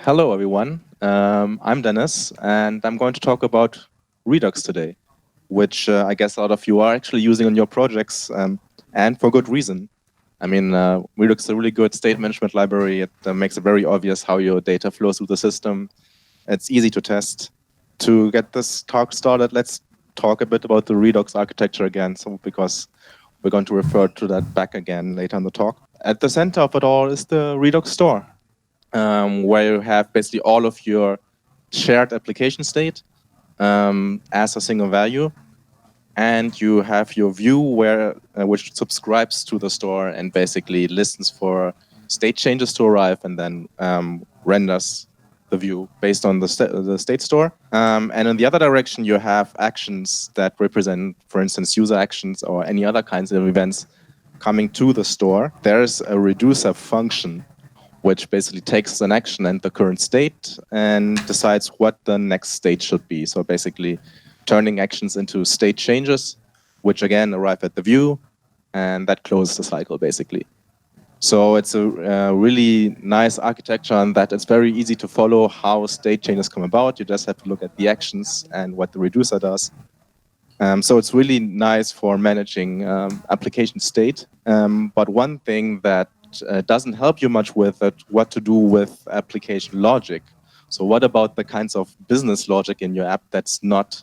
Hello, everyone. I'm Denis, and I'm going to talk about Redux today, which I guess a lot of you are actually using on your projects, and for good reason. I mean, Redux is a really good state management library. It makes it very obvious how your data flows through the system. It's easy to test. To get this talk started, let's talk a bit about the Redux architecture again, because we're going to refer to that back again later in the talk. At the center of it all is the Redux store, where you have basically all of your shared application state as a single value, and you have your view which subscribes to the store and basically listens for state changes to arrive and then renders the view based on the state store. And in the other direction, you have actions that represent, for instance, user actions or any other kinds of events coming to the store. There's a reducer function which basically takes an action and the current state and decides what the next state should be. So basically turning actions into state changes, which again arrive at the view, and that closes the cycle basically. So it's a really nice architecture in that it's very easy to follow how state changes come about. You just have to look at the actions and what the reducer does. So it's really nice for managing application state. But one thing that doesn't help you much with it, what to do with application logic. So what about the kinds of business logic in your app that's not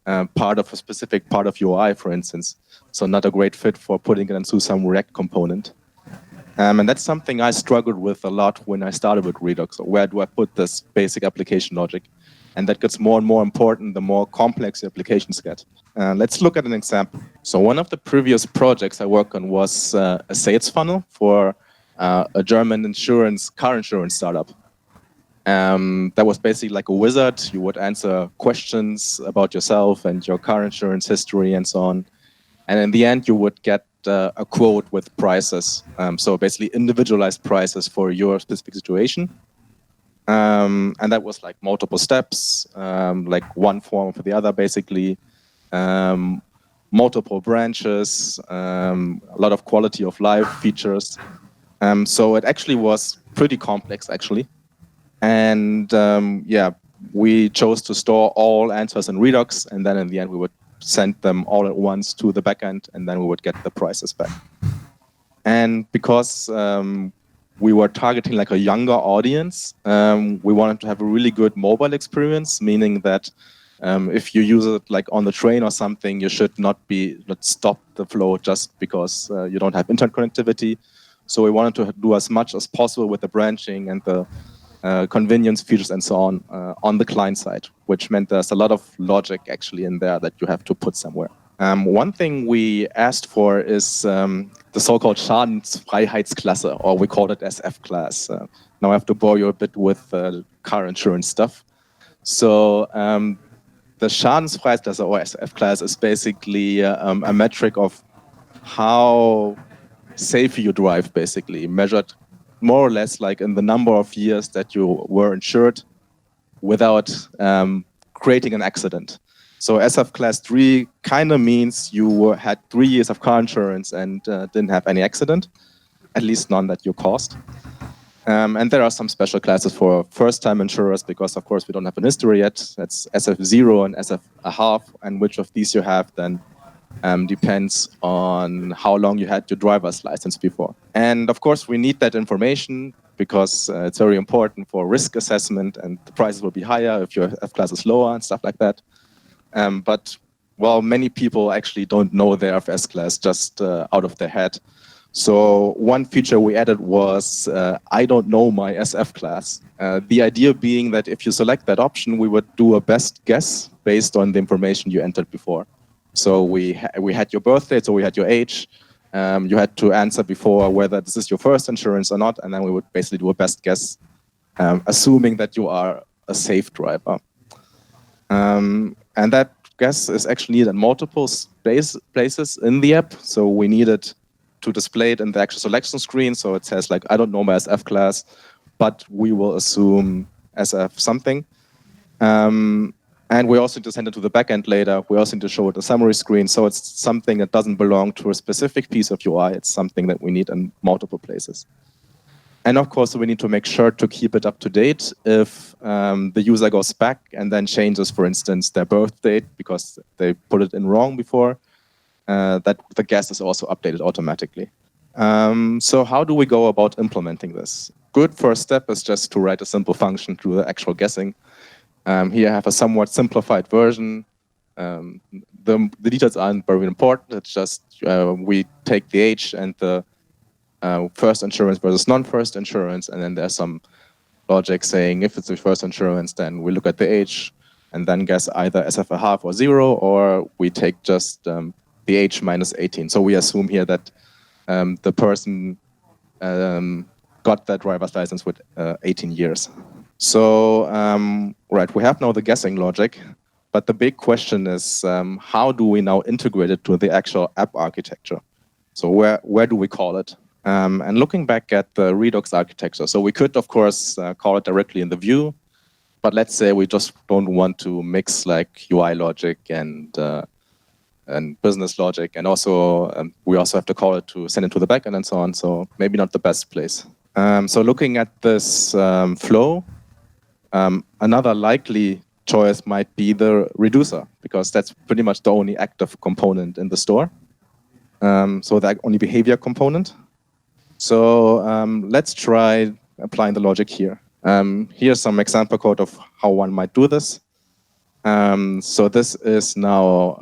part of a specific part of UI, for instance? So not a great fit for putting it into some React component. And that's something I struggled with a lot when I started with Redux. Where do I put this basic application logic? And that gets more and more important the more complex the applications get. Let's look at an example. So one of the previous projects I worked on was a sales funnel for a German car insurance startup. That was basically like a wizard. You would answer questions about yourself and your car insurance history and so on. And in the end, you would get a quote with prices. So basically individualized prices for your specific situation. And that was like multiple steps, like one form for the other, basically. Multiple branches, a lot of quality of life features. So it actually was pretty complex, actually. And yeah, we chose to store all answers in Redux, and then in the end, we would send them all at once to the backend, and then we would get the prices back. And because we were targeting like a younger audience, we wanted to have a really good mobile experience, meaning that if you use it like on the train or something, you should not stop the flow just because you don't have internet connectivity. So we wanted to do as much as possible with the branching and the convenience features and so on the client side, which meant there's a lot of logic actually in there that you have to put somewhere. One thing we asked for is the so-called Schadenfreiheitsklasse, or we call it SF class. Now I have to bore you a bit with car insurance stuff. So the Schadenfreiheitsklasse, or SF class, is basically a metric of how safe you drive, basically, measured more or less like in the number of years that you were insured without creating an accident. So SF class 3 kind of means you had 3 years of car insurance and didn't have any accident, at least none that you caused. And there are some special classes for first-time insurers because, of course, we don't have an history yet. That's SF0 and SF1/2, and which of these you have then depends on how long you had your driver's license before. And of course, we need that information because it's very important for risk assessment, and the prices will be higher if your F class is lower and stuff like that. But well, many people actually don't know their FS class just out of their head. So one feature we added was I don't know my SF class. The idea being that if you select that option, we would do a best guess based on the information you entered before. So we had your birth date, so we had your age. You had to answer before whether this is your first insurance or not, and then we would basically do a best guess, assuming that you are a safe driver. And that guess is actually needed in multiple places in the app. So we needed to display it in the actual selection screen. So it says like, I don't know my SF class, but we will assume SF something. And we also need to send it to the backend later. We also need to show it a summary screen. So it's something that doesn't belong to a specific piece of UI. It's something that we need in multiple places. And of course, we need to make sure to keep it up to date if the user goes back and then changes, for instance, their birth date because they put it in wrong before, that the guess is also updated automatically. So how do we go about implementing this? Good first step is just to write a simple function to the actual guessing. Here I have a somewhat simplified version. The details aren't very important. It's just we take the age and the first insurance versus non-first insurance, and then there's some logic saying if it's the first insurance, then we look at the age and then guess either SF1/2 or 0, or we take just the age minus 18. So we assume here that the person got that driver's license with 18 years. So, right, we have now the guessing logic, but the big question is how do we now integrate it to the actual app architecture? So where do we call it? And looking back at the Redux architecture, so we could, of course, call it directly in the view, but let's say we just don't want to mix like UI logic and business logic, and also we also have to call it to send it to the backend and so on, so maybe not the best place. So looking at this flow, another likely choice might be the reducer, because that's pretty much the only active component in the store. So the only behavior component. So let's try applying the logic here. Here's some example code of how one might do this. So this is now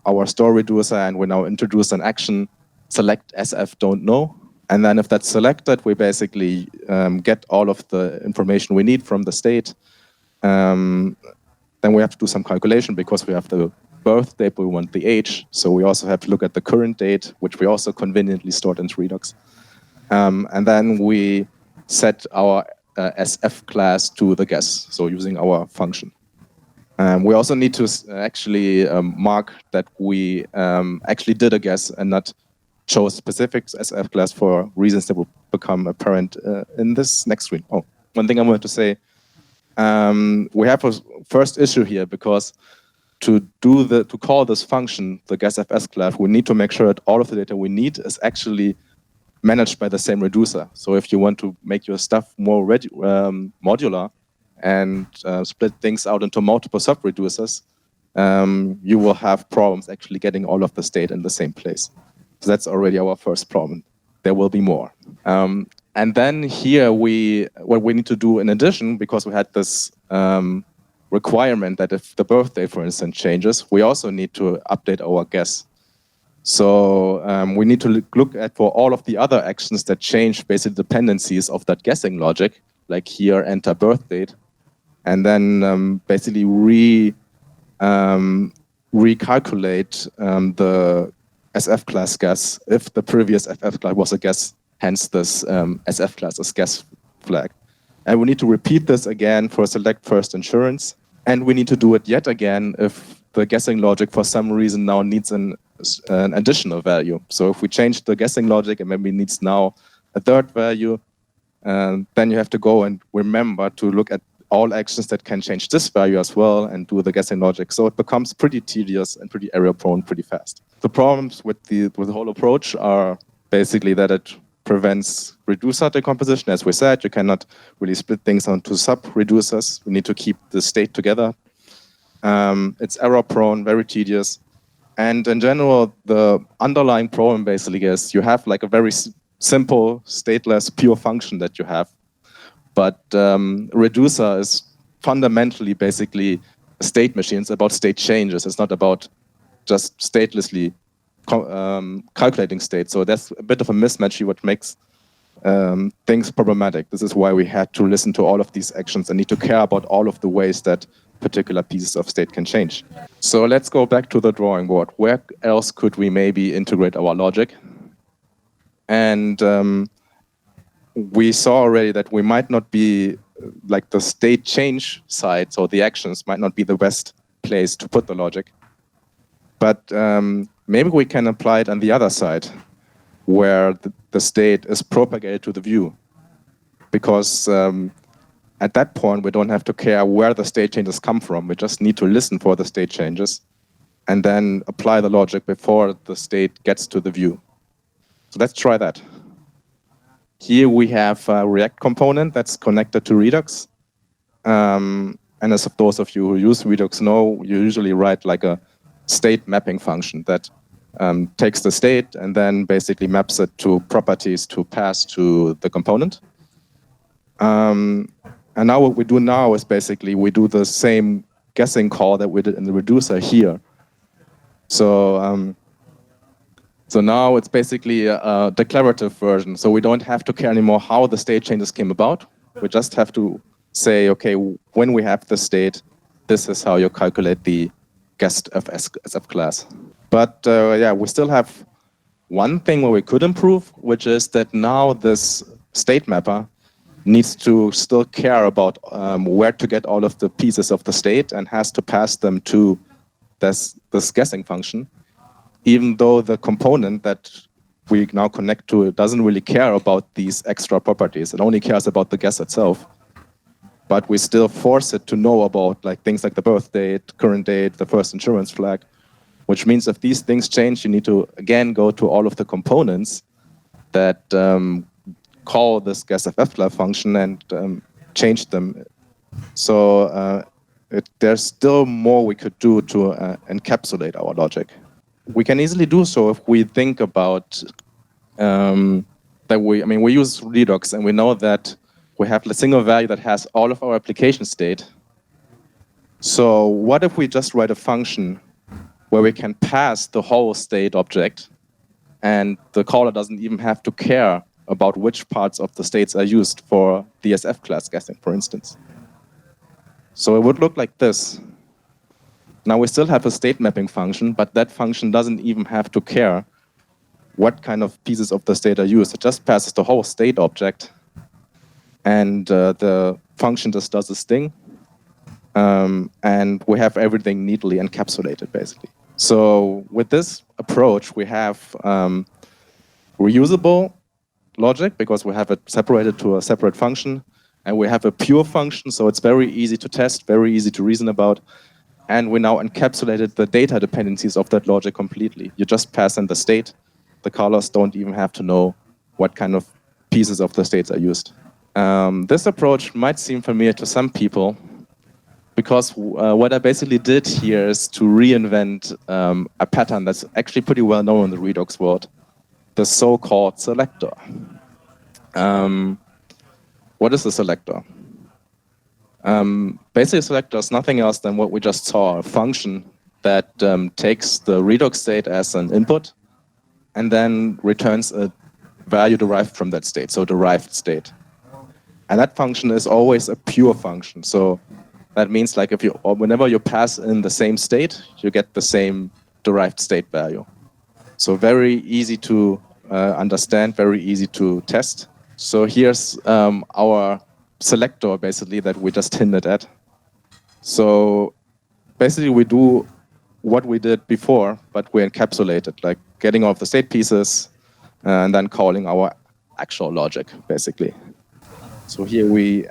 our store reducer, and we now introduce an action, select SF don't know. And then if that's selected, we basically get all of the information we need from the state. Then we have to do some calculation because we have the birth date, we want the age. So we also have to look at the current date, which we also conveniently stored in Redux. And then we set our SF class to the guess, so using our function. We also need to actually mark that we actually did a guess and not chose specific SF class for reasons that will become apparent in this next screen. Oh, one thing I wanted to say, we have a first issue here because to call this function, the guessFS class, we need to make sure that all of the data we need is actually managed by the same reducer. So if you want to make your stuff more modular and split things out into multiple sub-reducers, you will have problems actually getting all of the state in the same place. So that's already our first problem. There will be more. And then here what we need to do in addition, because we had this requirement that if the birthday, for instance, changes, we also need to update our guess. So we need to look at for all of the other actions that change basic dependencies of that guessing logic, like here enter birth date, and then basically recalculate the SF class guess if the previous FF class was a guess, hence this SF class is guess flag. And we need to repeat this again for select first insurance. And we need to do it yet again if the guessing logic for some reason now needs an additional value. So if we change the guessing logic and maybe needs now a third value, then you have to go and remember to look at all actions that can change this value as well and do the guessing logic. So it becomes pretty tedious and pretty error prone pretty fast. The problems with the whole approach are basically that it prevents reducer decomposition. As we said, you cannot really split things onto sub-reducers. We need to keep the state together. It's error prone, very tedious. And in general, the underlying problem basically is you have like a very simple, stateless, pure function that you have. But reducer is fundamentally basically a state machine. It's about state changes. It's not about just statelessly calculating state. So that's a bit of a mismatch here, what makes things problematic. This is why we had to listen to all of these actions and need to care about all of the ways that particular pieces of state can change. So let's go back to the drawing board. Where else could we maybe integrate our logic? And we saw already that we might not be, like the state change side, so the actions might not be the best place to put the logic. But maybe we can apply it on the other side, where the state is propagated to the view. Because at that point, we don't have to care where the state changes come from. We just need to listen for the state changes and then apply the logic before the state gets to the view. So let's try that. Here we have a React component that's connected to Redux. And as those of you who use Redux know, you usually write like a state mapping function that takes the state and then basically maps it to properties to pass to the component. And now what we do now is basically we do the same guessing call that we did in the reducer here. So so now it's basically a declarative version. So we don't have to care anymore how the state changes came about. We just have to say, okay, when we have the state, this is how you calculate the guessed SF class. But yeah, we still have one thing where we could improve, which is that now this state mapper needs to still care about where to get all of the pieces of the state and has to pass them to this guessing function, even though the component that we now connect to it doesn't really care about these extra properties. It only cares about the guess itself. But we still force it to know about like things like the birth date, current date, the first insurance flag, which means if these things change, you need to, again, go to all of the components that call this guessFF function and change them. So there's still more we could do to encapsulate our logic. We can easily do so if we think about that we use Redux and we know that we have a single value that has all of our application state. So what if we just write a function where we can pass the whole state object and the caller doesn't even have to care about which parts of the states are used for the SF class guessing, for instance. So it would look like this. Now we still have a state mapping function, but that function doesn't even have to care what kind of pieces of the state are used. It just passes the whole state object, and the function just does this thing, and we have everything neatly encapsulated, basically. So with this approach, we have reusable logic because we have it separated to a separate function, and we have a pure function, so it's very easy to test, very easy to reason about. And we now encapsulated the data dependencies of that logic completely. You just pass in the state. The callers don't even have to know what kind of pieces of the states are used. This approach might seem familiar to some people because what I basically did here is to reinvent a pattern that's actually pretty well known in the Redux world, the so-called selector. What is a selector? Basically, a selector is nothing else than what we just saw, a function that takes the Redux state as an input and then returns a value derived from that state, so derived state. And that function is always a pure function. So that means like whenever you pass in the same state, you get the same derived state value. So very easy to understand, very easy to test. So here's our selector, basically, that we just hinted at. So basically, we do what we did before, but we encapsulate it, like getting all of the state pieces and then calling our actual logic, basically. So here we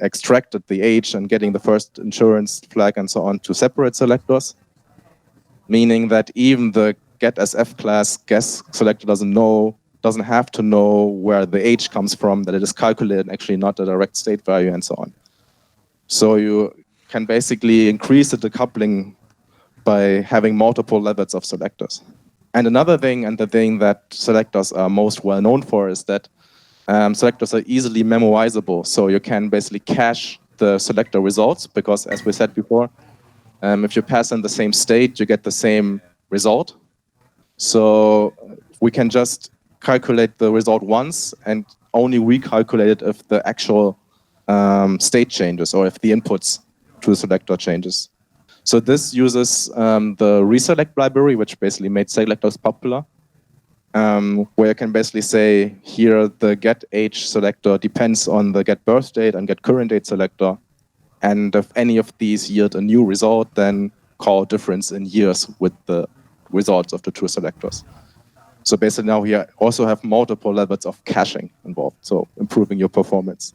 extracted the age and getting the first insurance flag and so on to separate selectors, meaning that even the getSF class guess selector doesn't have to know where the age comes from, that it is calculated, actually not a direct state value, and so on. So you can basically increase the decoupling by having multiple levels of selectors. And another thing, and the thing that selectors are most well known for, is that selectors are easily memoizable. So you can basically cache the selector results, because as we said before, if you pass in the same state, you get the same result. So we can just calculate the result once and only recalculate it if the actual state changes or if the inputs to the selector changes. So this uses the Reselect library, which basically made selectors popular, where you can basically say here the get age selector depends on the get birth date and get current date selector. And if any of these yield a new result, then call difference in years with the results of the two selectors. So basically now we also have multiple levels of caching involved, so improving your performance.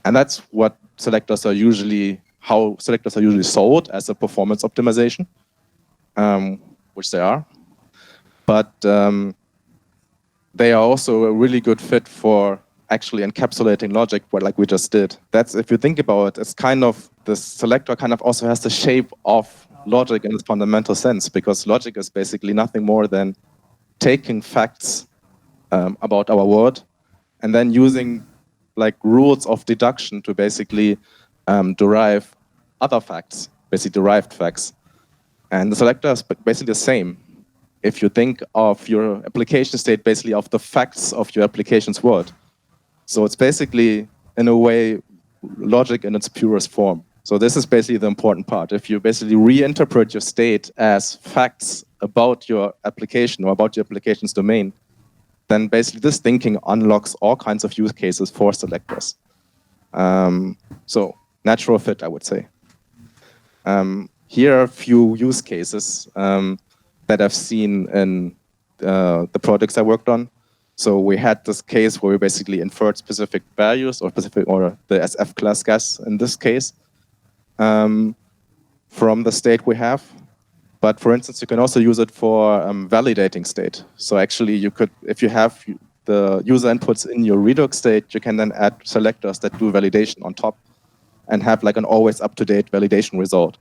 And that's what selectors are usually, how selectors are usually sold as a performance optimization, which they are. But they are also a really good fit for actually encapsulating logic, like we just did. That's, if you think about it, it's kind of, the selector kind of also has the shape of logic in its fundamental sense, because logic is basically nothing more than taking facts about our world and then using like rules of deduction to basically derive other facts, basically derived facts. And the selector is basically the same. If you think of your application state basically of the facts of your application's world. So it's basically, in a way, logic in its purest form. So this is basically the important part. If you basically reinterpret your state as facts about your application or about your application's domain, then basically this thinking unlocks all kinds of use cases for selectors. So natural fit, I would say. Here are a few use cases that I've seen in the projects I worked on. So we had this case where we basically inferred specific values or the SF class gas in this case from the state we have. But for instance, you can also use it for validating state. So actually you could, if you have the user inputs in your Redux state, you can then add selectors that do validation on top and have like an always up-to-date validation result.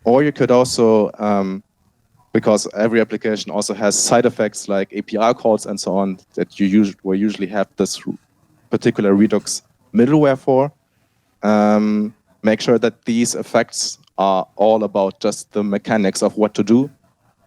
Or you could also, because every application also has side effects like API calls and so on that you usually have this particular Redux middleware for, make sure that these effects are all about just the mechanics of what to do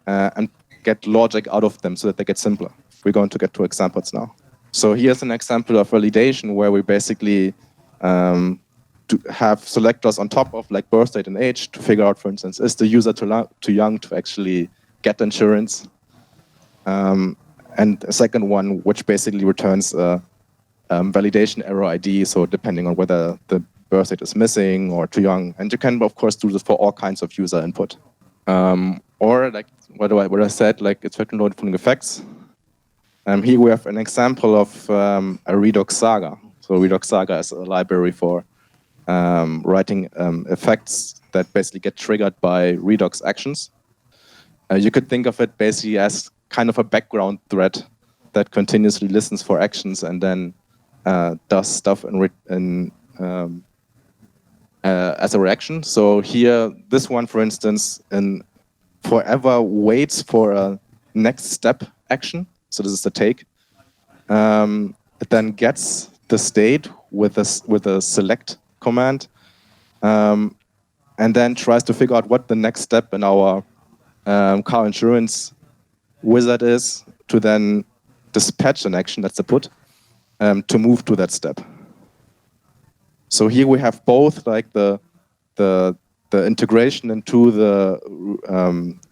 and get logic out of them so that they get simpler. We're going to get to examples now. So here's an example of validation where we basically to have selectors on top of like birth date and age to figure out, for instance, is the user too young to actually get insurance? And a second one, which basically returns a validation error ID, so depending on whether the birth date is missing or too young. And you can, of course, do this for all kinds of user input. Or like what I said, like it's vector notifying effects. Here we have an example of a Redux Saga. So Redux Saga is a library for writing effects that basically get triggered by Redux actions. You could think of it basically as kind of a background thread that continuously listens for actions and then does stuff as a reaction. So here, this one, for instance, forever waits for a next step action. So this is the take. It then gets the state with a select command, and then tries to figure out what the next step in our car insurance wizard is to then dispatch an action, that's the put, to move to that step. So here we have both like the integration into the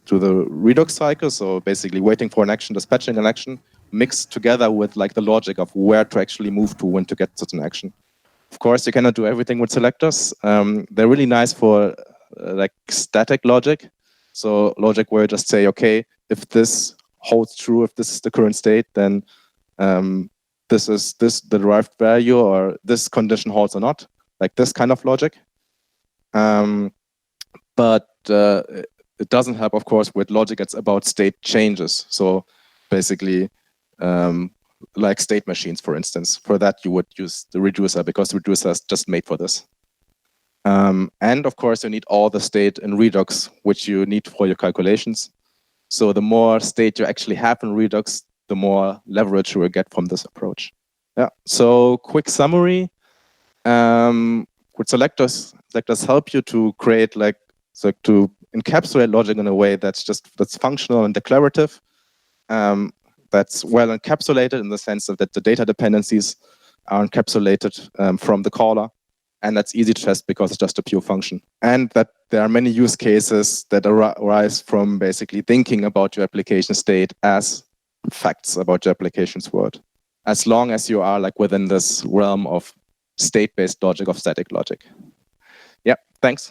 to the Redux cycle, so basically waiting for an action, dispatching an action, mixed together with like the logic of where to actually move to when to get such an action. Of course, you cannot do everything with selectors. They're really nice for like static logic. So logic where you just say, okay, if this holds true, if this is the current state, then this is the derived value, or this condition holds or not, like this kind of logic. But it doesn't help, of course, with logic that's about state changes. So basically, like state machines, for instance. For that, you would use the reducer, because the reducer is just made for this. And of course, you need all the state in Redux, which you need for your calculations. So the more state you actually have in Redux, the more leverage you will get from this approach. Yeah. So quick summary. With selectors help you to create to encapsulate logic in a way that's functional and declarative. That's well encapsulated in the sense that the data dependencies are encapsulated from the caller. And that's easy to test because it's just a pure function. And that there are many use cases that arise from basically thinking about your application state as facts about your application's world, as long as you are like within this realm of state-based logic, of static logic. Yeah, thanks.